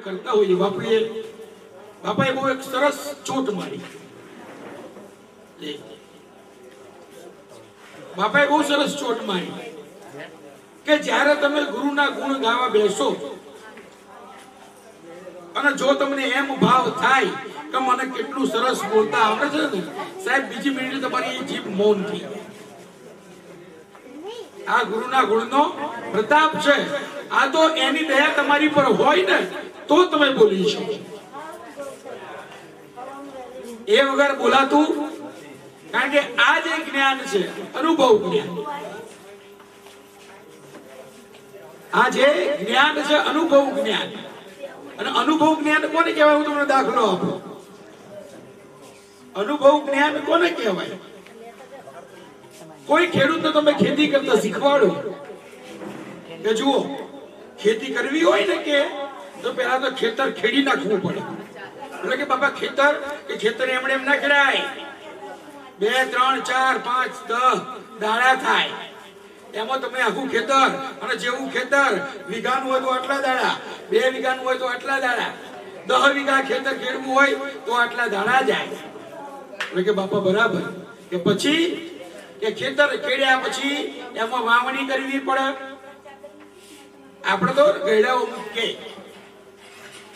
કરતા હોઈએ. બાપાએ બહુ એક સરસ ચોટ મારી. બાપાએ બહુ સરસ ચોટ મારી કે જ્યારે તમે ગુરુના ગુણ ગાવા બેસો અને જો તમને એમ ભાવ થાય કે મને કેટલું સરસ બોલતા આવડે છે ને સાહેબ, બીજી મિનિટે તમારી જીભ મૌન થઈ જાય. આ ગુરુના ગુણનો પ્રતાપ છે. આ તો એની દયા તમારી પર હોય ને તો તમે બોલી શકો. એ વગર બોલાતું, કારણ કે આ જે જ્ઞાન છે અનુભવ જ્ઞાન. આ જે જ્ઞાન છે અનુભવ જ્ઞાન. અને અનુભવ જ્ઞાન કોને કહેવાય? હું તમને દાખલો આપું. અનુભવ જ્ઞાન કોને કહેવાય? કોઈ ખેડૂતને તમે ખેતી કરતા શીખવાડો કે જુઓ, ખેતી કરવી હોય ને કે તો પહેલા તો ખેતર ખેડી નાખવું પડે. એટલે કે બાપા ખેતર એમણે એમ ના ખેડાય. 2, 3, 4, 5, 10 દાડા થાય. એમાં તમે આખું ખેતર, અને જેવું ખેતર વીઘાનું હોય તો આટલા દાડા, 2 વીઘાનું હોય તો આટલા દાડા, 10 વીઘા ખેતર ખેડવું હોય તો આટલા દાડા જાય. એટલે કે બાપા બરાબર. કે પછી કે ખેતર ખેડ્યા પછી એમાં વાવણી કરવી પડે. આપણે તો ગયડાઓ મૂકે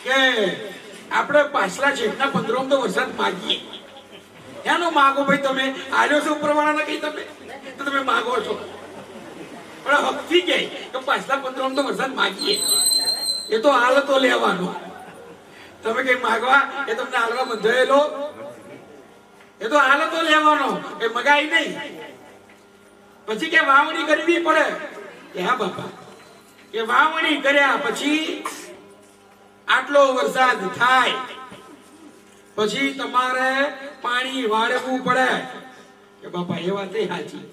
કે આપણે પાછલા છેકના 15 તો વરસાદ માગીએ. એનો માગો ભાઈ, તમે આલ્યો છો ઉપરવાળાને કઈ તમે માગો છો, પણ હકથી કે પાછલા 15 તો વરસાદ માગીએ. એ તો હાલ તો લેવાનો. તમે કઈ માગવા એ તમને હાલવા બંધાયેલો, એ તો હાલ તો લેવાનો, એ મગાઈ નહીં. પછી કે વાવણી કરવી પડે. હા બાપા, કે વાવણી કર્યા પછી આટલો વરસાદ થાય પછી તમારે પાણી વાળવું પડે. કે બાપા એ વાત સાચી.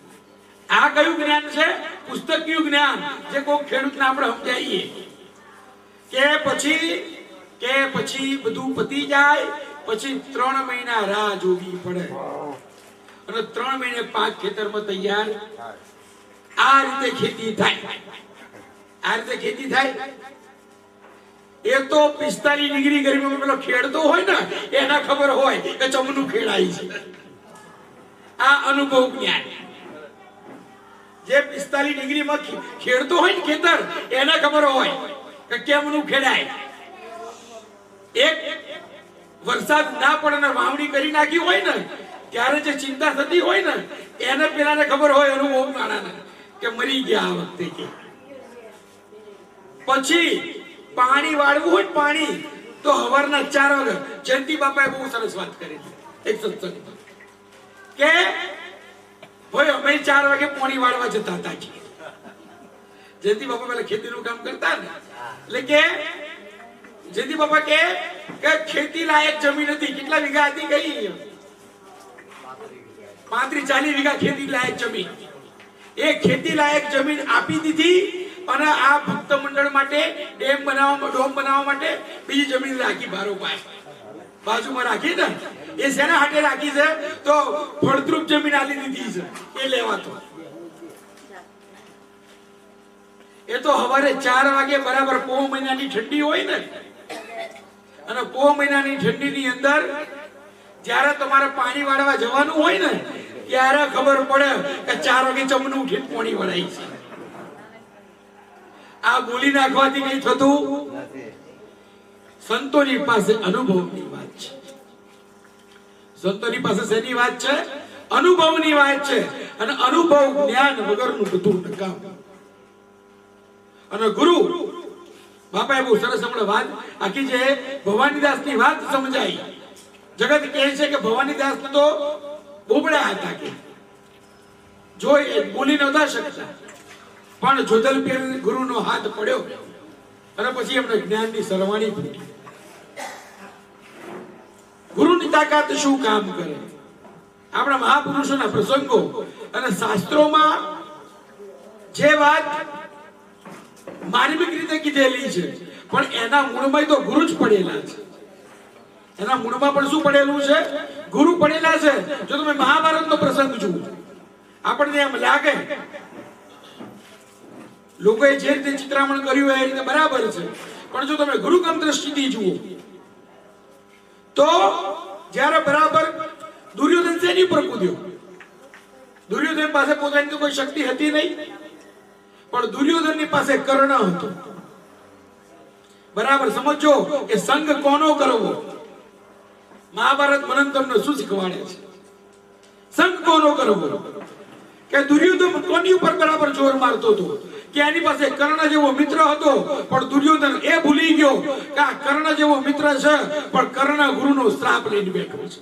આ કયું જ્ઞાન છે? પુસ્તકીય જ્ઞાન, જે કોઈ ખેડૂતને આપણે સમજાવીએ કે પછી બધું પતી જાય પછી 3 મહિના રાહ જોવી પડે અને 3 મહિને પાક ખેતરમાં તૈયાર. આ રીતે ખેતી થાય. આ રીતે ખેતી થાય. એ તો 45 ડિગ્રી ગરમીમાં પેલો ખેડતો હોય ને એના ખબર હોય કે ચમનું ખેડાય છે. આ અનુભવ જ્ઞાન. જે 45 ડિગ્રીમાં ખેડતો હોય ને ખેતર, એના ખબર હોય કે કેમનું ખેડાય. એક વરસાદ ના પડે ને વાવણી કરી નાખી હોય ને ત્યારે જે ચિંતા થતી હોય ને એને પેલાને ખબર હોય અનુભવ નાણાને કે મરી ગયા આ વખતે. કે પછી પાણી વાળવું હોય, પાણી તો સવારના 4 વાગે. જયંતિ બાપાએ બહુ સરસ વાત કરી એક સત્સંગમાં કે ભાઈ અમે 4 વાગે પાણી વાળવા જતા હતા. જયંતિ બાપા પેલા ખેતીનું કામ કરતા ને, એટલે કે જયંતિ બાપા કે ખેતી લાયક જમીન હતી. કેટલા વીઘા હતી? કઈ 35-40 વીઘા ખેતી લાયક જમીન. એ ખેતી લાયક જમીન આપી દીધી અને આ ભક્ત મંડળ માટે ડોમ બનાવવા માટે બીજી જમીન રાખી બાજુમાં રાખી ને. એ શેના હાટે રાખી છે? તો ફળદ્રુપ જમીન આલી દીધી છે એ લેવાતો. એ તો સવારે 4 વાગે બરાબર પોહ મહિનાની ઠંડી હોય ને, અને પોહ મહિનાની ઠંડીની અંદર જ્યારે તમારે પાણી વાળવા જવાનું હોય ને ત્યારે ખબર પડે કે 4 વાગે ચમનું ઉઠીને પાણી વળાય છે. આ બોલી નાખવાથી કઈ થતું નથી. સંતોની પાસે અનુભવની વાત છે. સંતોની પાસે શેની વાત છે? અનુભવની વાત છે. અને અનુભવ જ્ઞાન વગરનું બધું નકામ. અને ગુરુ બાપાએ બહુ સરસ હમણાં વાત આખી જે ભવાનીદાસની વાત સમજાઈ. જગત કહે છે કે ભવાનીદાસ તો બોબડા હતા, કે જો બોલી નહોતા શકતા, પણ જોધલપીર ગુરુનો હાથ પડ્યો અને પછી એમને જ્ઞાનની સરવાણી ફૂટી. ગુરુની તાકાત શું કામ કરે? આપણા મહાપુરુષોના પ્રસંગો અને શાસ્ત્રોમાં જે વાત માર્મિક રીતે કીધેલી છે, પણ એના મૂળમાં તો ગુરુ જ પડેલા છે. એના મૂળમાં પણ શું પડેલું છે? ગુરુ પડેલા છે. જો તમે મહાભારતનો પ્રસંગ જુઓ, આપણને એમ લાગે લોકોએ જે રીતે ચિત્રામણ કર્યું એ રીતે બરાબર છે, પણ જો તમે ગુરુકમ દ્રષ્ટિથી જુઓ તો જ્યારે બરાબર દુર્યોધન શેની ઉપર કૂદ્યો, દુર્યોધન પાસે પોતાની કોઈ શક્તિ હતી નહીં, પણ દુર્યોધનની પાસે કર્ણ હતો. બરાબર સમજો કે સંગ કોનો કરવો. મહાભારત મને તમને શું શીખવાડે છે? સંગ કોનો કરવો કે દુર્યોધન કોની ઉપર બરાબર જોર મારતો હતો કે એની પાસે કર્ણ જેવો મિત્ર હતો, પણ દુર્યોધન એ ભૂલી ગયો કે આ કર્ણ જેવો મિત્ર છે, પણ કર્ણ ગુરુનો શ્રાપ લઈને બેઠો છે.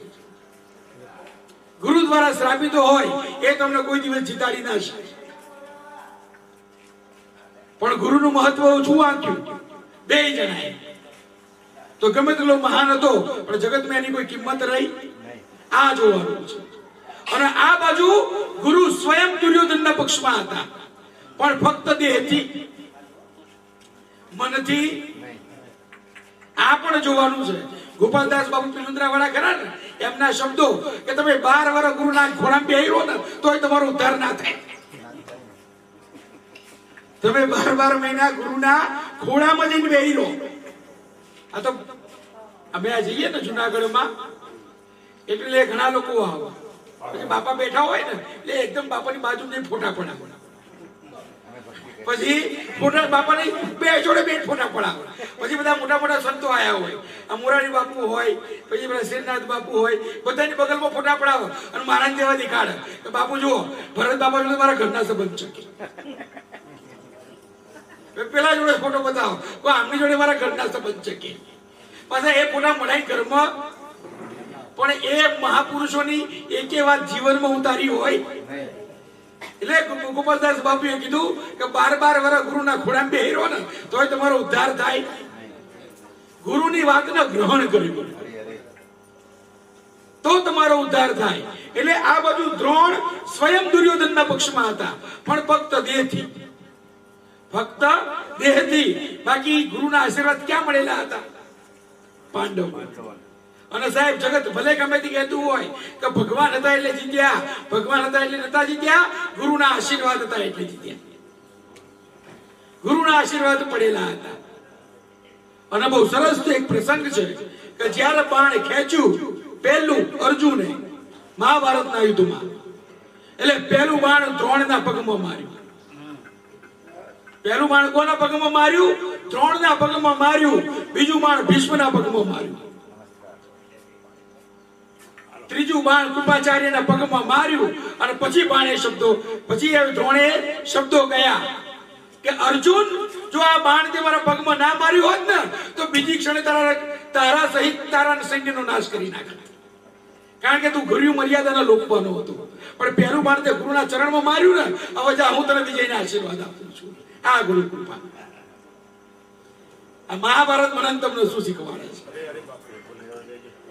ગુરુ દ્વારા શ્રાપિતો હોય એ તમને કોઈ દિવસ જીતાડી ના શકે, પણ ગુરુનું મહત્વ ઓછું આંક્યું બે જણાએ. તો ગમે તેટલો મહાન હતો પણ જગતમાં એની કોઈ કિંમત રહી આ જોવાનું છે. અને આ બાજુ ગુરુ સ્વયં દુર્યોધનના પક્ષમાં હતા, પણ ફક્ત દેહથી, મનથી. આ પણ જોવાનું છે. ગોપાલદાસ બાપુ પિલુંદ્રા વાળા ખરા ને, એમના શબ્દો કે તમે 12 વર્ષ ગુરુના ખોળામાં બેહી રહો ને તોય તમારો ઉદ્ધાર ના થાય. તમે 12 મહિના ગુરુના ખોળામાં જઈને બેહી રહો. આ તો અમે આ જઈએ ને જુનાગઢમાં એટલે ઘણા લોકો આવે, પછી બાપા બેઠા હોય ને એટલે એકદમ બાપાની બાજુ જઈને ફોટા પડાવે, પછી ફોટા બાપાની બે જોડે બે ફોટા પડાવે. પછી બધા મોટા મોટા સંતો આયા હોય, આ મોરારી બાપુ હોય, પછી પેલા શ્રીનાથ બાપુ હોય, બધાની બગલમાં ફોટા પડાવે અને મારા દેવા દેખાડે કે બાપુ જુઓ ભરત બાપા જોડે મારા ઘરના સંબંધ છે. પેલા જોડે ફોટો બતાવો તો આમની જોડે મારા ઘરના સંબંધ છે કે પાછા એ ફોટા મળાય ઘરમાં. પણ એ મહાપુરુષોની એકે વાત જીવનમાં ઉતારી હોય એટલે ગોપાલદાસ બાપુએ કીધું કે 12 વર્ષ ગુરુના ખોળામાં બેહી રહો ને તોય તમારો ઉદ્ધાર થાય. ગુરુની વાતને ગ્રહણ કર્યું તો તમારો ઉદ્ધાર થાય. એટલે આ બાજુ દ્રોણ સ્વયં દુર્યોધનના પક્ષમાં હતા, પણ ફક્ત દેહથી, ફક્ત દેહથી. બાકી ગુરુના આશીર્વાદ ક્યાં મળેલા હતા? પાંડવ. અને સાહેબ જગત ભલે ગમે તે કહેતું હોય કે ભગવાન હતા એટલે જીત્યા, ભગવાન હતા એટલે નતા જીત્યા, ગુરુના આશીર્વાદ હતા એટલે જીત્યા. ગુરુના આશીર્વાદ પડેલા હતા. અને બહુ સરસ તો એક પ્રસંગ છે કે જ્યારે બાણ ખેંચ્યું પહેલું અર્જુને મહાભારતના યુદ્ધમાં, એટલે પહેલું બાણ દ્રોણના પગમાં માર્યું. પહેલું બાણ કોના પગમાં માર્યું? દ્રોણના પગમાં માર્યું. બીજું બાણ ભીષ્મના પગમાં માર્યું. ત્રીજું બાણ કૃપાચાર્યના પગમાં માર્યું. અને પછી બાણે શબ્દો, પછી દ્રોણે શબ્દો ગયા કે અર્જુન જો આ બાણ તે મારા પગમાં ના માર્યું હોત ને તો બીજી ક્ષણે તારા સહિત તારા સૈન્યનો નાશ કરી નાખે, કારણ કે તું ગુરુ મર્યાદાના લોકવાનો હતો. પણ પહેલું બાણ તે ગુરુના ચરણમાં માર્યું ને, હવે જા હું તને વિજયના આશીર્વાદ આપું છું. આ ગુરુ કૃપા. આ મહાભારત મને તમને શું શીખવાડે છે?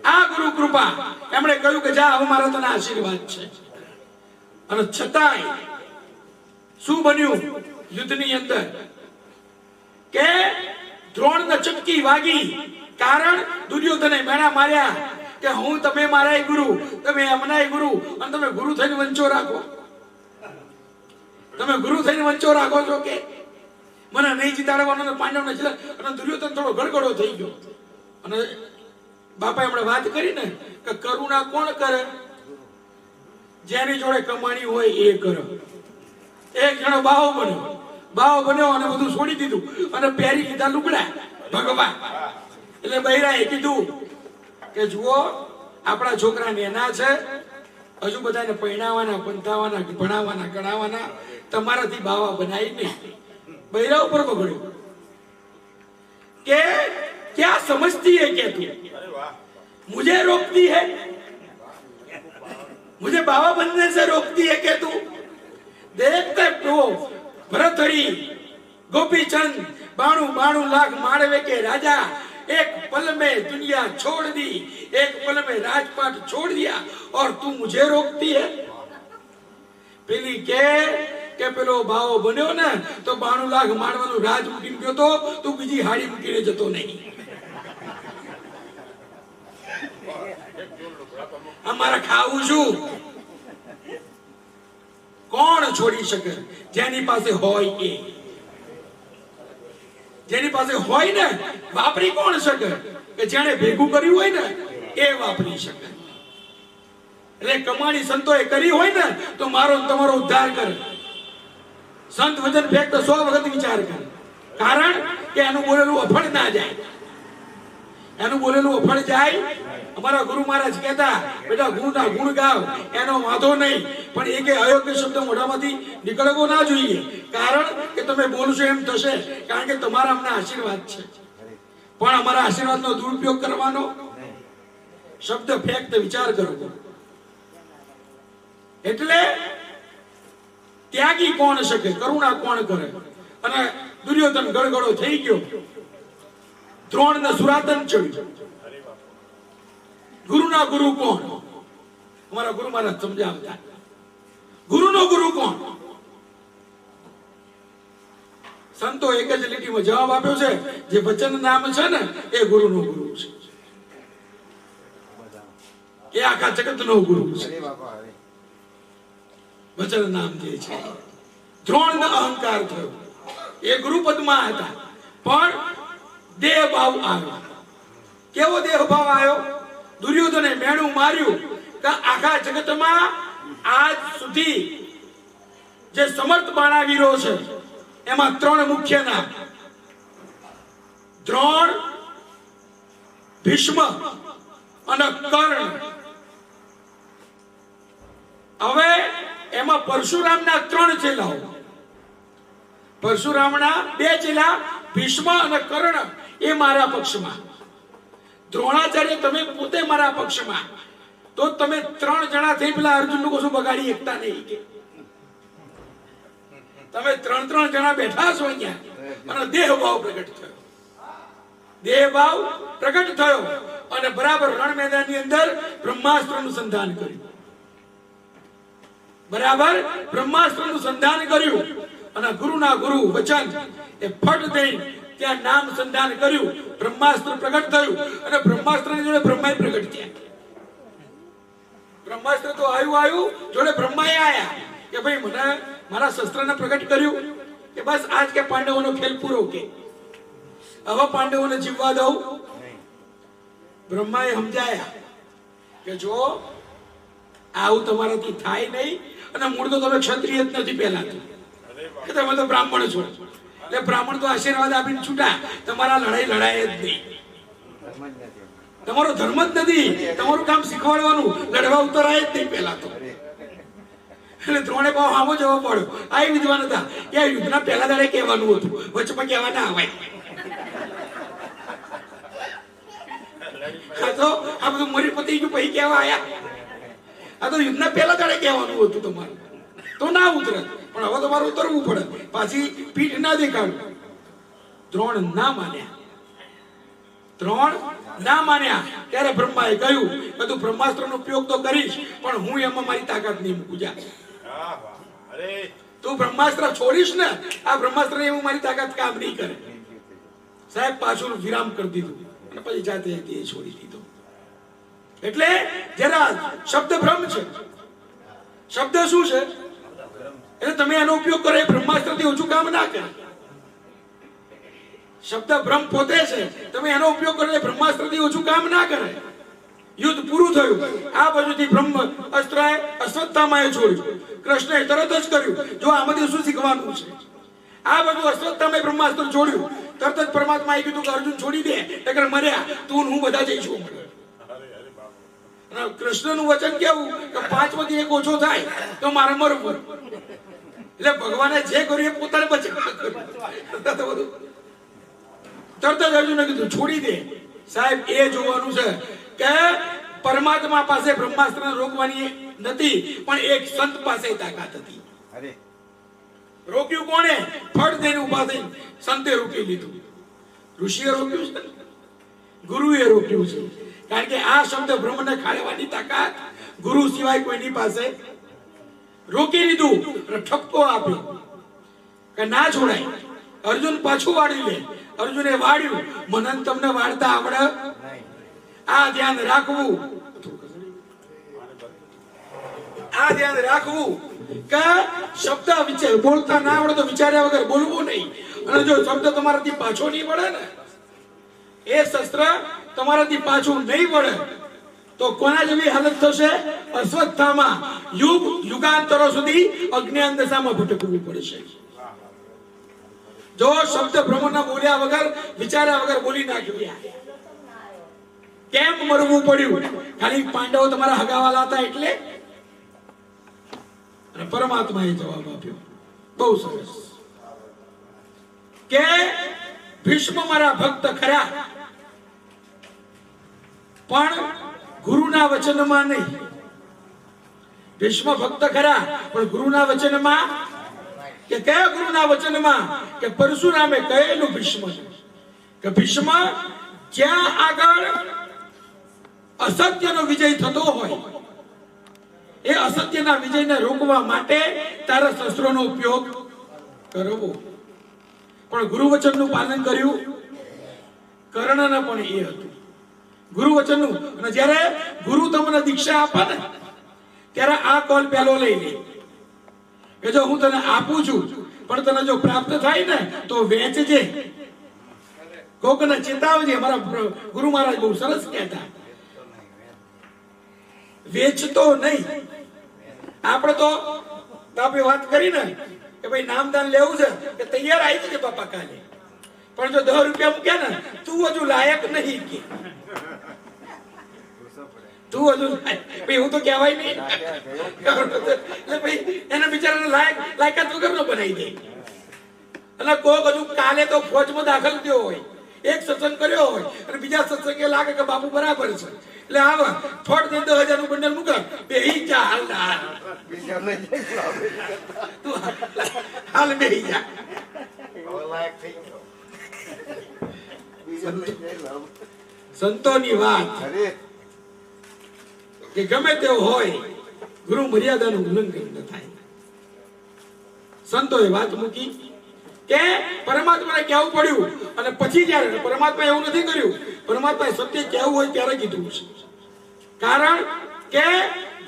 આ ગુરુ કૃપા. એમણે કહ્યું કે જા હવે મારા તને આશીર્વાદ છે. અને છતાંય શું બન્યું યુદ્ધની અંદર કે દ્રોણને ચપકી વાગી. કારણ દુર્યોધને મેણા માર્યા કે હું તમે મારા ગુરુ, તમે એમના ગુરુ, અને તમે ગુરુ થઈને વંચો રાખો. તમે ગુરુ થઈને વંચો રાખો છો કે મને નહીં જીતાડવાનો. પાંડવને અને દુર્યોધન થોડો ગડગડો થઈ ગયો. અને બાપા એમણે વાત કરી ને કે કરુણા કોણ કરે? જેની જોડે કમાણી હોય એ કરે. એક જણો બાવો બન્યો અને બધું છોડી દીધું અને પહેરી લીધા લુગડા ભગવાન. એટલે બૈરાએ કીધું કે જુઓ આપણા છોકરા નેના છે, હજુ બધાને પરણાવવાના, પંથાવાના, ભણાવવાના, ગણાવવાના, તમારાથી બાવા બનાવી નહીં. બૈરા ઉપર બગડ્યો કે क्या समझती है क्या तू? मुझे रोकती है, मुझे बाबा बनने से रोकती है क्या तू? देखते तो भरतहरि गोपीचंद 92 लाख माड़वे के राजा एक पल में दुनिया छोड़ दी, एक पल में राजपाट छोड़ दिया और तू मुझे रोकती है? પેલી કે પેલો ભાવો બન્યો ને તો 92 લાખ માણવાનું રાજ મૂકીને ગયો તો તું બીજી હાડી મૂકીને જતો નહીં. અમારે ખાવું શું? કોણ છોડી શકે? જેની પાસે હોય એ. જેની પાસે હોય ને વાપરી કોણ શકે? કે જેણે ભેગું કર્યું હોય ને એ વાપરી શકે. એટલે કમાણી સંતોએ કરી હોય ને તો મારો તમારો ઉદ્ધાર કરે. સંત વચન ફેંક તો 100 વખત વિચાર કરે. કારણ કે એનું બોલેલું અફળ ના જાય. એનું બોલેલું અફળ જાય. અમારા ગુરુ મહારાજ કહેતા, બેટા ગુણના ગુણ ગાવ, એનો વાંધો નહીં, પણ એક અયોગ્ય શબ્દ મોઢામાંથી નીકળવો ના જોઈએ. કારણ કે તમે બોલશો એમ થશે, કારણ કે તમારા અમને આશીર્વાદ છે. પણ અમારા આશીર્વાદનો દુરુપયોગ કરવાનો, શબ્દ ફેંક વિચાર કરવો. એટલે ત્યાગી કોણ શકે, કરુણા કોણ કરે? અને દુર્યોધન ગળગળો થઈ ગયો. દ્રોણ ને સુરાતન ચડ્યું. ગુરુના ગુરુ કોણ? અમારા ગુરુ મહારાજ સમજાવતા, ગુરુનો ગુરુ કોણ? સંતો એક જ લીટીમાં જવાબ આપ્યો છે, જે વચન નામ છે ને એ ગુરુનો ગુરુ છે. એ આખા જગતનો ગુરુ છે. વચન નામ જે છે. દ્રોણનો અહંકાર થયો, એ ગુરુ પદમાં હતા, પણ દેહ ભાવ આવ્યો. કેવો દેહ ભાવ આવ્યો? દુર્યોધને મેણું માર્યું કે આખા જગતમાં આજ સુધી જે સમર્થ બાણાવીરો છે એમાં 3 મુખ્ય નામ, દ્રોણ, ભીષ્મ અને કર્ણ. હવે એમાં પરશુરામના 3 ચેલાઓ, પરશુરામના 2 ચેલા ભીષ્મ અને કર્ણ એ મારા પક્ષમાં. દ્રોણાચાર્ય તમે પોતે મારા પક્ષમાં. તો તમે 3 જણા થઈ પેલા અર્જુનનું કશું બગાડી એકતા નહીં. તમે 3 જણા બેઠા છો અહીંયા અને દેહ ભાવ પ્રગટ થયો. દેહ ભાવ પ્રગટ થયો અને બરાબર રણ મેદાનની અંદર બ્રહ્માસ્ત્રનું સંધાન કર્યું. બરાબર બ્રહ્માસ્ત્રનું સંધાન કર્યું અને ગુરુના ગુરુ વચન એ ફટ દઈને ત્યાં નામ સંધાન કર્યું. બ્રહ્માસ્ત્ર પ્રગટ થયું અને બ્રહ્માસ્ત્રની જોડે બ્રહ્માએ પ્રગટ થયા. બ્રહ્માસ્ત્ર તો આવ્યું જોડે બ્રહ્માએ આયા કે ભાઈ મને મારા શસ્ત્રને પ્રગટ કર્યું કે બસ આજ કે પાંડવોનો ખેલ પૂરો. કે હવે પાંડવોને જીવવા દઉં? બ્રહ્માએ સમજાયા કે જો આવું તમારાથી થાય નહીં, અને મૂળ તો તમે ક્ષત્રિય જ નથી પહેલા તો, તમે તો બ્રાહ્મણ છો. એટલે બ્રાહ્મણ તો આશીર્વાદ આપીને છૂટા, તમારા લડાઈ લડાય જ નહીં. તમારો ધર્મ જ નથી. તમારું કામ શીખવાડવાનું, લડવા ઉતરાય જ નહીં પહેલા તો. એટલે દ્રોણે ભાવ આવો જવા પડ્યો. આ વિદ્વાન હતા કે યુદ્ધના પહેલા દાડે કહેવાનું હતું, વચમાં કહેવા ના આવાય. આ બધું મરી પતી ગયું પછી કહેવા આયા. આ તો યુદ્ધના પહેલા દાડે કહેવાનું હતું તમારું, તો ના ઉતરે. પણ હવે તમારે ઉતરવું પડે, પાછી પીઠ ના દેખાડું. દ્રોણ ના માન્યા. દ્રોણ ના માન્યા ત્યારે બ્રહ્માએ કહ્યું કે તું બ્રહ્માસ્ત્રનો ઉપયોગ તો કરીશ, પણ હું એમાં મારી તાકાત નહીં મૂકું. જા, તું બ્રહ્માસ્ત્ર છોડીશ ને, આ બ્રહ્માસ્ત્ર એવું મારી તાકાત કામ નહીં કરે. સાહેબ પાછું વિરામ કરી દીધું અને પછી જાતે છોડી દીધો. એટલે જરા શબ્દ બ્રહ્મ છે. શબ્દ શું છે? એટલે તમે એનો ઉપયોગ કરો, એ બ્રહ્માસ્ત્રથી ઓછું કામ ના કરે. શબ્દ બ્રહ્મ પોતે છે, તમે એનો ઉપયોગ કરો, એ બ્રહ્માસ્ત્રથી ઓછું કામ ના કરે. યુદ્ધ પૂરું થયું, આ બાજુથી બ્રહ્મ અસ્ત્રએ અશ્વત્થામાએ છોડ્યું, કૃષ્ણએ તરત જ કર્યું. જો આમાંથી શું શીખવાનું છે? આ બધું અશ્વત્થામાએ બ્રહ્માસ્ત્ર છોડ્યું, તરત જ પરમાત્માએ કીધું કે અર્જુન છોડી દે, નકર મર્યા તું હું બધા જઈશું. કૃષ્ણનું વચન કેવું કે 5 માંથી 1 ઓછો થાય તો મારે મરવું. એટલે ભગવાને જે કર્યું એ પોતાને બચાવ કર્યું. તરત જ અર્જુને કીધું છોડી દે. સાહેબ એ જોવાનું છે કે પરમાત્મા પાસે બ્રહ્માસ્ત્રને રોકવાની નથી, પણ એક સંત પાસે તાકાત હતી. રોક્યું કોણે? ફળ દઈને ઉભા થઈ સંતે રોકી લીધું. ઋષિએ રોક્યું છે, ગુરુએ રોક્યું છે. કારણ કે આ શબ્દ બ્રહ્મને ખાળવાની તાકાત ગુરુ સિવાય કોઈની પાસે. રોકી લીધું, ઠપકો આપ્યો કે ના છોડાય. અર્જુન પાછું વાળી લે. અર્જુને વાળ્યું. મને તમને વાળતા આવડે? આ ધ્યાન રાખવું, આ ધ્યાન રાખવું કે શબ્દ બોલતા ના આવડે તો વિચાર્યા વગર બોલવું નહીં. અને જો શબ્દ તમારાથી પાછો નહીં વળે ને, એ શસ્ત્ર તમારાથી પાછું નહીં વળે તો કોના જેવી હાલત થશે? અશ્વત્થામા યુગાંતરો સુધી અજ્ઞાન દશામાં ભટકવું પડશે. જો શબ્દ બ્રહ્મના બોલ્યા વગર, વિચાર્યા વગર બોલી નાખ્યું. કેમ મરવું પડ્યું? ખાલી પાંડવો તમારા હગાવાલા હતા એટલે? અને પરમાત્માએ જવાબ આપ્યો બહુ સરસ કે ભીષ્મ મારા ભક્ત ખરા, પણ ગુરુના વચનમાં નહીં. ભીષ્મ ભક્ત ખરા પણ ગુરુના વચનમાં, કે કયા ગુરુના વચનમાં? કે પરશુરામે કહેલું ભીષ્મ કે ભીષ્મ જ્યાં આગળ અસત્યનો વિજય થતો હોય, એ અસત્યના વિજયને રોકવા માટે તારા શસ્ત્રોનો ઉપયોગ કરવો. પણ ગુરુ વચનનું પાલન કર્યું. કર્ણને પણ એ હતું ગુરુ વચનનું. અને જ્યારે ગુરુ તમને દીક્ષા આપે ને ત્યારે આ કોલ પહેલો લઈ લે કે જો હું તને આપું છું, પણ તને જો પ્રાપ્ત થાય ને તો વેચજે, કોકને ચેતાવજે. મારા ગુરુ મહારાજ બહુ સરસ કહેતા, વેચતો નહીં. આપણે તો બાપે વાત કરી ને કે ભાઈ નામદાન લેવું છે કે તૈયાર આવી જજે બાપા કાલે, પણ જો 10 રૂપિયા મૂક્યા ને તું હજુ લાયક નહીં કે તું હજુ ભાઈ હું તો કહેવાય નહીં એટલે ભાઈ એના બિચારાને લાયકાત વગર નો બનાવી દે. અને કોક હજુ કાલે તો ફોજમાં દાખલ થયો હોય, એક સત્સંગ કર્યો હોય અને બીજા સત્સંગે લાગે કે બાપુ બરાબર છે એટલે આવા થોડ દે 10,000 નું બંડલ મૂકે બેહી જા હાલ બેહી જા. સંતોની વાત કે ગમે તેવો હોય ગુરુ મર્યાદાનું ઉલ્લંઘન ન થાય. સંતોએ વાત મૂકી કે પરમાત્માને કહેવું પડ્યું. અને પછી જ્યારે પરમાત્મા એવું નથી કર્યું, પરમાત્માએ સત્ય કહેવું હોય ત્યારે કીધું છે. કારણ કે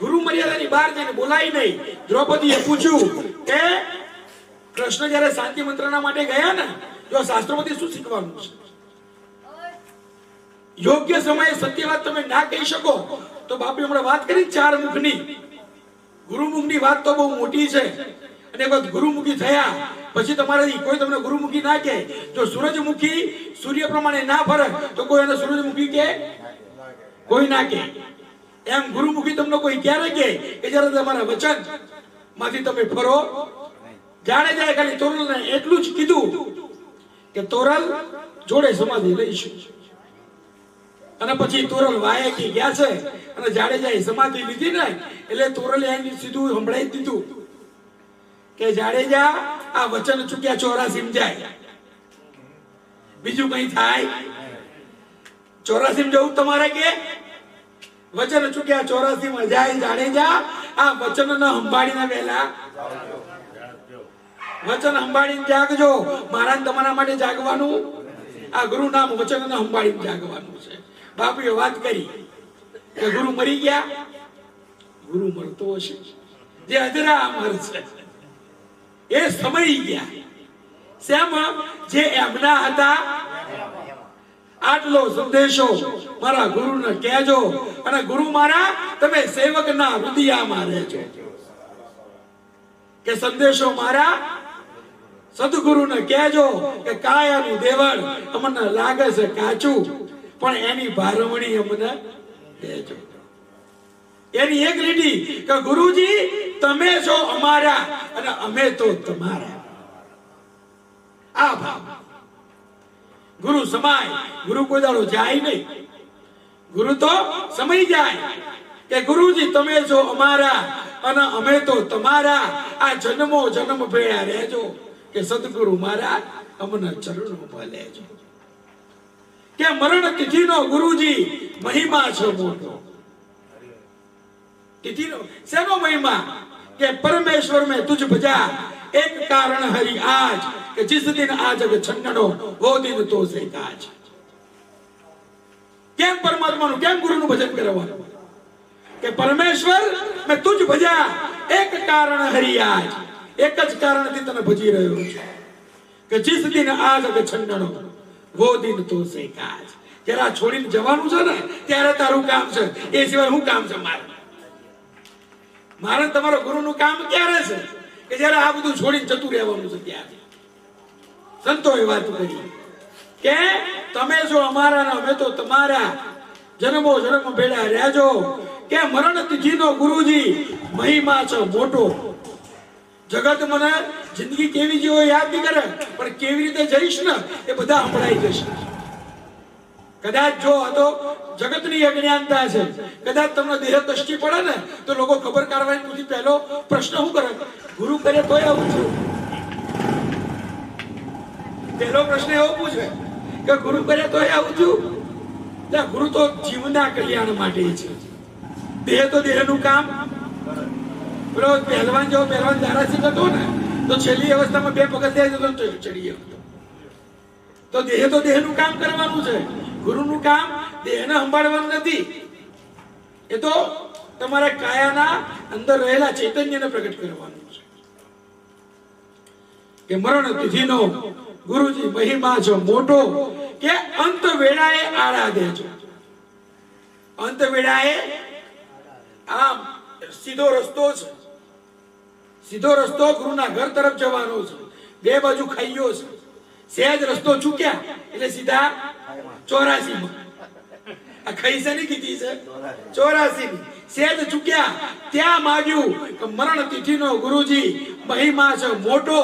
ગુરુ મર્યાદાની બહાર જઈને બોલાય નહીં. દ્રૌપદીએ પૂછ્યું કે કૃષ્ણ જ્યારે શાંતિ મંત્રના માટે ગયા ને, જો શાસ્ત્રોમાંથી શું શીખવાનું છે? યોગ્ય સમયે સત્ય વાત તમે ના કહી શકો તો બાપે હમણાં વાત કરી 4 મુખની. ગુરુમુખની વાત તો બહુ મોટી છે. અને એક વખત ગુરુમુખી થયા પછી તમારાથી કોઈ તમને ગુરુમુખી ના કહે. જો સૂરજમુખી સૂર્ય પ્રમાણે ના ફરે તો કોઈ એને સૂરજમુખી કહે? કોઈ ના કહે. એમ ગુરુમુખી તમને કોઈ ક્યારે કહે કે જ્યારે તમારા વચન માંથી તમે ફરો. જાણે જાય ખાલી તોરલને એટલું જ કીધું કે તોરલ જોડે સમાધિ લઈશું. અને પછી તોરલ વાયકી ગયા છે અને જાડેજાએ સમાધિ લીધી ને એટલે તોરલે એને સીધું સંભળાવી દીધું કે જાડેજા આ વચન ચૂક્યા 84 જાય, બીજું કઈ થાય? 84 જવું તમારે કે વચન ચૂક્યા 84 માં જાય જાડેજા, આ વચન ન સંભાળીને વેલા વચન સંભાળીને જાગજો. મારા તમારા માટે જાગવાનું, આ ગુરુ નામ વચન ન સંભાળીને જાગવાનું છે. બાપુએ વાત કરી કે ગુરુ મરી ગયા. ગુરુ મળતો હશે, જે અજરા અમર છે એ સમય ગયા. શેમ? જે એમના હતા. આટલો સંદેશો મારા ગુરુને કહેજો. અને ગુરુ મારા તમે સેવકના હૃદયમાં રહેજો. કે સંદેશો મારા સદગુરુને કહેજો કે કાયાનું દેવળ અમને લાગે છે કાચું, પણ એની ભારવણી અમને દેજો. એની એક લીટી કે ગુરુજી તમે છો અમારા અને અમે તો તમારા. આ ભાવ ગુરુ સમાય. ગુરુ કોઈ દાડો જાય નહીં. ગુરુ તો સમય જાય કે ગુરુજી તમે છો અમારા અને અમે તો તમારા. આ જન્મો જન્મ ભેળા રહેજો કે સદગુરુ મારા અમને ચરણોમાં લેજો. કે મરણ તિથિનો ગુરુજી મહિમા છે મોટો. તિથિનો શેનો મહિમા? કે પરમેશ્વર મેં તુજ ભજા એક કારણ હરી આજ, કે जिस दिन आ जग छन्नड़ो वो दिन तो से काज. કેમ પરમાત્માનું, કેમ ગુરુનું ભજન કરવાનું? કે પરમેશ્વર મેં તુજ ભજા એક કારણ હરી આજ, એક જ કારણથી તને ભજી રહ્યો છું. કે जिस दिन आ जग छंडनो वो दिन तो से काज। જ્યારે આ છોડીને જવાનું છે ને ત્યારે તારું કામ છે, એ સિવાય શું કામ છે મારે તમારો ગુરુનું કામ ક્યારે છે કે જ્યારે આ બધું છોડીને જતું રહેવાનું છે ત્યારે। સંતોએ વાત કરી કે તમે જો અમારા ને અમે તો તમારા, જન્મો જન્મ ભેળા રહેજો કે મરણ તિથિનો ગુરુજી મહિમા છે મોટો। જગત મને જિંદગી કેવી જીવો યાદ નહીં કરે, પણ કેવી રીતે જઈશ ને એ બધા સંભળાઈ જશે। કદાચ જો આ તો જગતની અજ્ઞાનતા છે, કદાચ તમને દેહ કષ્ટી પડે ને તો લોકો ખબર કાઢવાની પૂછી પહેલો પ્રશ્ન શું કરે, ગુરુ કરે તોય આવું છું? પહેલો પ્રશ્ન એવો પૂછે કે ગુરુ કરે તોય આવું છું? ગુરુ તો જીવના કલ્યાણ માટે છે, દેહ તો દેહનું કામ। પેલો પહેલવાન જેવો પહેલવાન ધારાસિંહ હતો ને તો છેલ્લી અવસ્થામાં 2 પગથિયા જતો ચડી ગયો, તો દેહ તો દેહનું કામ કરવાનું છે, ગુરુનું કામ દેહને સંભાળવાનું નથી। એ તો તમારા કાયાના અંદર રહેલા ચૈતન્યને પ્રગટ કરવાનું છે કે મરણ તિથિનો ગુરુજી મહિમા છે મોટો કે અંત વેળાએ આળા દેજો। અંત વેળાએ આમ સીધો રસ્તો છે, સીધો રસ્તો ગુરુના ઘર તરફ જવાનો છે, 2 બાજુ ખાઈઓ છે, સહેજ રસ્તો ચૂક્યા એટલે સીધા 84 માં આ ખૈસાની કીધી છે 84 ની સહેજ ચૂક્યા ત્યાં માગ્યું કે મરણ તિથિનો ગુરુજી મહિમા છે મોટો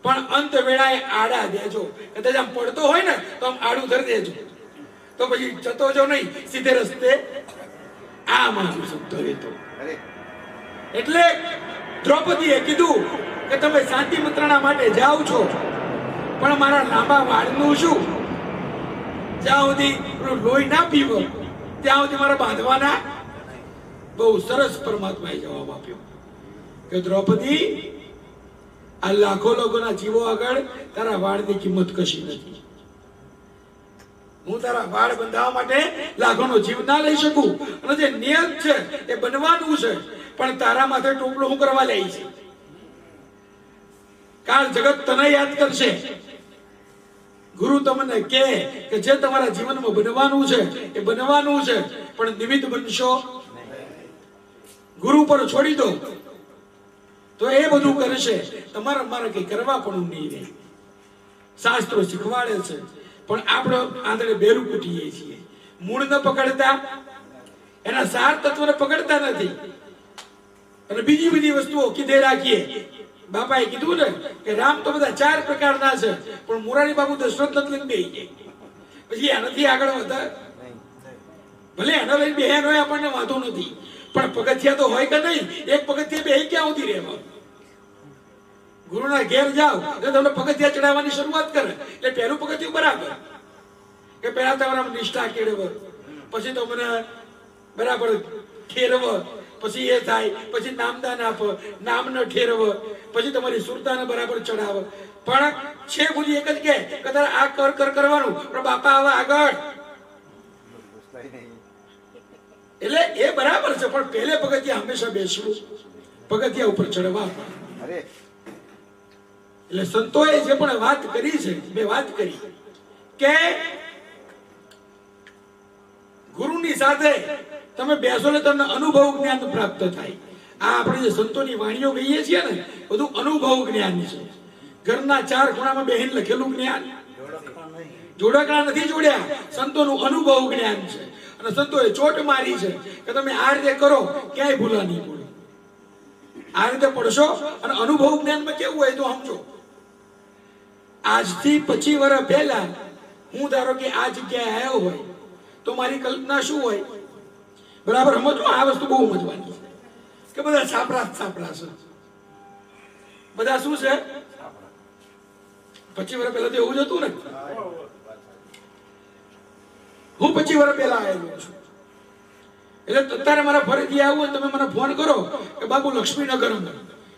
પણ અંત વેળાએ આડા દેજો। કદાચ આમ પડતો હોય ને તો આમ આડું ધરી દેજો, તો પછી જતો જો નહીં, સીધે રસ્તે આ મારું શબ્દ રહેતો। એટલે દ્રૌપદીએ કીધું કે તમે શાંતિ મંત્રણા માટે જાઓ છો, પણ મારા લાંબા વાળનું શું? જ્યાં સુધી લોહી ના પીવો ત્યાં સુધી મારા બાંધવાના। બહુ સરસ પરમાત્માએ જવાબ આપ્યો કે દ્રૌપદી, આ લાખો લોકોના જીવો આગળ તારા વાળની કિંમત કશી નથી। હું તારા વાળ બંધાવવા માટે લાખોનો જીવ ના લઈ શકું, અને જે નિયત છે એ બનવાનું છે, પણ તારા માથે ટોપલો હું કરવા લઈ છે? કાલ જગત તને યાદ કરશે। ગુરુ તમને કહે કે જે તમારા જીવનમાં બનવાનું છે એ બનવાનું છે, પણ નિમિત્ત બનશો। ગુરુ પર છોડી દો તો એ બધું કરશે, તમારા મારે કઈ કરવા પણ નહીં રહે। શાસ્ત્રો શીખવાડે છે, પણ આપણે આંધળે બેરું કૂટીએ છીએ, મૂળ ન પકડતા, એના સાર તત્વને પકડતા નથી, અને બીજી બધી વસ્તુઓ કીધે રાખીએ। બાપાએ કીધું ને કે રામ તો બધા 4 પ્રકારના છે, પણ મોરારી બાબુ દશરથ લઈને બેહી જાય, પછી એનાથી આગળ વધે ભલે એના લઈને બેહે હોય આપણને વાંધો નથી, પણ પગથિયા તો હોય કે નહીં? એક પગથિયા બેહી ક્યાં સુધી રહેવા? ગુરુના ઘેર જાઓ એટલે તમને પગથિયા ચડાવવાની શરૂઆત કરે, એટલે પહેલું પગથિયું બરાબર કે પહેલા તમારા નિષ્ઠા કેળવ, પછી તો મને બરાબર ઠેરવ, પછી એ થાય, પછી નામદાન આપ, નામ ન ઠેરવ, પછી તમારી સુરતાને બરાબર ચડાવ, પણ છે બુદ્ધિ એક જ કે તારે આ કર કરવાનું, પણ બાપા હવે આગળ, એટલે એ બરાબર છે, પણ પહેલે પગથિયા હંમેશા બેસવું, પગથિયા ઉપર ચડવા। એટલે સંતોએ જે પણ વાત કરી છે, મેં વાત કરી કે ગુરુની સાથે તમે બેસો ને તમને અનુભવ જ્ઞાન પ્રાપ્ત થાય। આ આપણે જે સંતોની વાણીઓ કહીએ છીએ ને, બધું અનુભવ જ્ઞાન છે। ઘરના 4 ખૂણામાં બેહીને લખેલું જ્ઞાન, જોડકણા નથી જોડ્યા, સંતોનું અનુભવ જ્ઞાન છે। અને સંતોએ ચોટ મારી છે કે તમે આ રીતે કરો ક્યાંય ભૂલા નહીં પડો, આ રીતે પડશો। અને અનુભવ જ્ઞાનમાં કેવું હોય તો સમજો, આજથી 25 વર્ષ પહેલા હું ધારો કે આ જગ્યાએ આવ્યો હોય તો મારી કલ્પના શું હોય? બરાબર સમજો, આ વસ્તુ બહુ સમજવાની છે કે બધા છાપરા છે, બધા શું છે? 25 વર્ષ પહેલા તો એવું જ હતું ને। હું 25 વર્ષ પહેલા આવેલો છું, એટલે અત્યારે મારા ફરીથી આવું હોય તમે મને ફોન કરો કે બાબુ લક્ષ્મીનગર,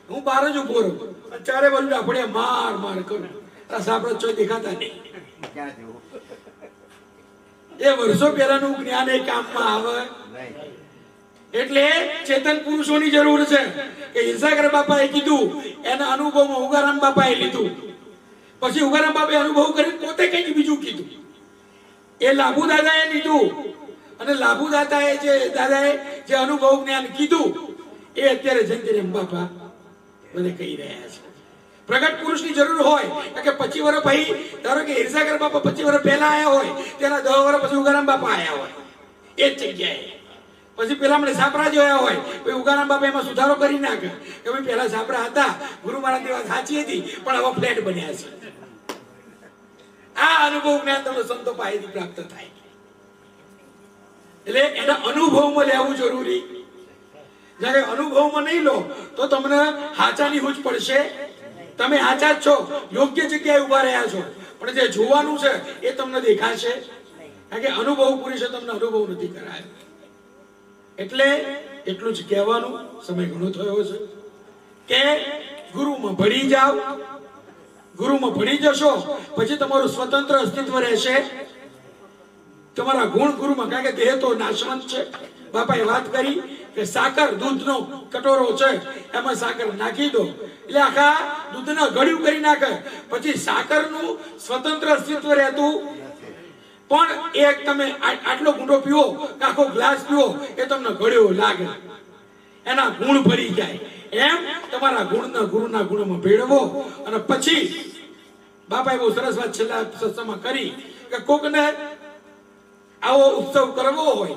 હું બહાર જ ઉભો રહું, 4 બાજુ આપણે માર કરું, સાપડા ચોય દેખાતા નહીં। એ વર્ષો પહેલાનું જ્ઞાન એ કામમાં આવે। એટલે ચેતન પુરુષોની જરૂર છે કે હિંસાગર બાપાએ કીધું, એના અનુભવમાં ઉગારામ બાપાએ લીધું, પછી ઉગારામ બાપે અનુભવ કરી પોતે કંઈક બીજું કીધું. એ લાભુ દાદાએ લીધું અને લાભુ દાદાએ જે અનુભવ જ્ઞાન કીધું એ અત્યારે જયંતિરામ બાપા મને કહી રહ્યા છે. પ્રગટ પુરુષની જરૂર હોય કે 25 વર્ષ ભાઈ ધારો કે હિરસાગર બાપા 25 વર્ષ પહેલા આયા હોય તેના 10 વર્ષ પછી ઉગારામ બાપા આયા હોય એ જ જગ્યાએ. પછી પેલા મને સાપરા જોયા હોય પછી ઉગારામ બાપા એમાં સુધારો કરી નાખે કે ભાઈ પેલા સાપરા હતા, ગુરુ મહારાજની વાત સાચી હતી પણ હવે ફ્લેટ બન્યા છે. આ અનુભવ જ્ઞાન તમને સંતો પાસેથી પ્રાપ્ત થાય. એટલે એના અનુભવમાં લેવું જરૂરી. જ્યારે અનુભવમાં નહીં લો તો તમને હાચાની હૂંચ પડશે. તમે હાચા જ છો, યોગ્ય જગ્યાએ ઉભા રહ્યા છો, પણ જે જોવાનું છે એ તમને દેખાશે. કારણ કે અનુભવ પુરુષે તમને અનુભવ નથી કરાયો. એટલે એટલું જ કહેવાનું, સમય ઘણો થયો છે કે ગુરુમાં ભળી જાઓ. ગુરુમાં ભળી જશો પછી તમારું સ્વતંત્ર અસ્તિત્વ રહેશે. તમારા ગુણ ગુરુમાં, કારણ કે દેહ તો નાશવંત છે. બાપાએ વાત કરી કે સાકર દૂધનો કટોરો છે એમાં સાકર નાખી દો એટલે આખા દૂધને ગળ્યું કરી નાખે. પછી સાકરનું સ્વતંત્ર અસ્તિત્વ રહેતું પણ એક તમે આટલો ગુંડો પીવો કે આખો ગ્લાસ પીવો એ તમને ગળ્યો લાગે, એના ગુણ ભરી જાય. એમ તમારા ગુણના ગુરુના ગુણમાં ભેળવો અને પછી બાપાએ બહુ સરસ વાત છેલ્લા સત્સંગમાં કરી કે કોકને આવો ઉત્સવ કરવો હોય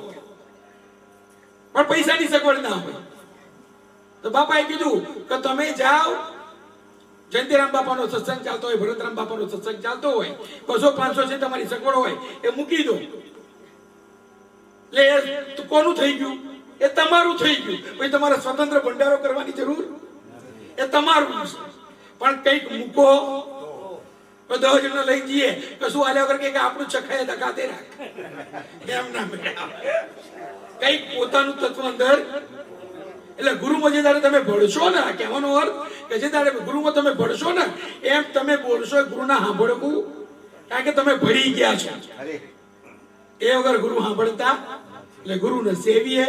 પણ પૈસાની સગવડ ના હોય તો બાપાએ કીધું કે તમે જાઓ, જયંતિરામ બાપાનો સત્સંગ ચાલતો હોય, ભરતરામ બાપાનો સત્સંગ ચાલતો હોય, 200-500 છે તમારી સગવડ હોય એ મૂકી દો. એટલે કોનું થઈ ગયું? એ તમારું થઈ ગયું. પછી તમારે સ્વતંત્ર ભંડારો કરવાની જરૂર એ તમારું છે. પણ કંઈક મૂકો 10 જણ લઈ જઈએ કશું આલ્યા વગર કે આપણું ચખાય દકાતે રાખ એમ ના મેળાવ. કંઈક પોતાનું તત્વ અંદર. એટલે ગુરુમાં જે દાડે તમે ભળશો ને, કહેવાનો અર્થ કે જે દાડે ગુરુમાં તમે ભળશો ને એમ તમે બોલશો ગુરુના સાંભળવું, કારણ કે તમે ભળી ગયા છો. એ વગર ગુરુ સાંભળતા. એટલે ગુરુને સેવીએ,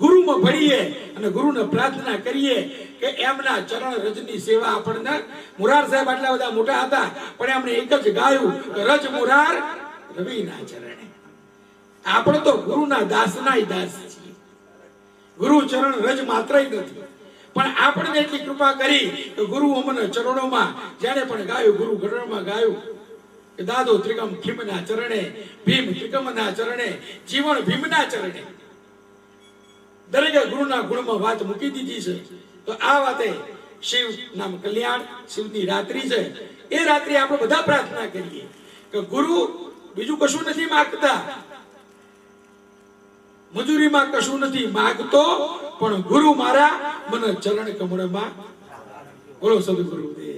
ગુરુમાં ભળીએ અને ગુરુને પ્રાર્થના કરીએ કે એમના ચરણ રજની સેવા આપણને. મુરાર સાહેબ આટલા બધા મોટા હતા પણ એમણે એક જ ગાયું રજ મુરાર રવિના ચરણે. આપણે તો ગુરુના દાસના દાસ છીએ. ગુરુ ચરણ રજ માત્ર નથી પણ આપણને એટલી કૃપા કરી કે ગુરુ અમને ચરણોમાં જેને પણ ગાયું, ગુરુ ગણમાં ગાયું કે દાદો ત્રિકમ ખીમના ચરણે, ભીમ ત્રિકમના ચરણે, જીવન ભીમના ચરણે. દરેકે ગુરુના ગુણમાં વાત મૂકી દીધી છે. તો આ વાતે શિવ નામ કલ્યાણ, શિવની રાત્રિ છે. એ રાત્રિ આપણે બધા પ્રાર્થના કરીએ કે ગુરુ બીજું કશું નથી માંગતા, મજૂરીમાં કશું નથી માંગતો, પણ ગુરુ મારા મને ચરણ કમળમાં. બોલો સદગુરુદેવ.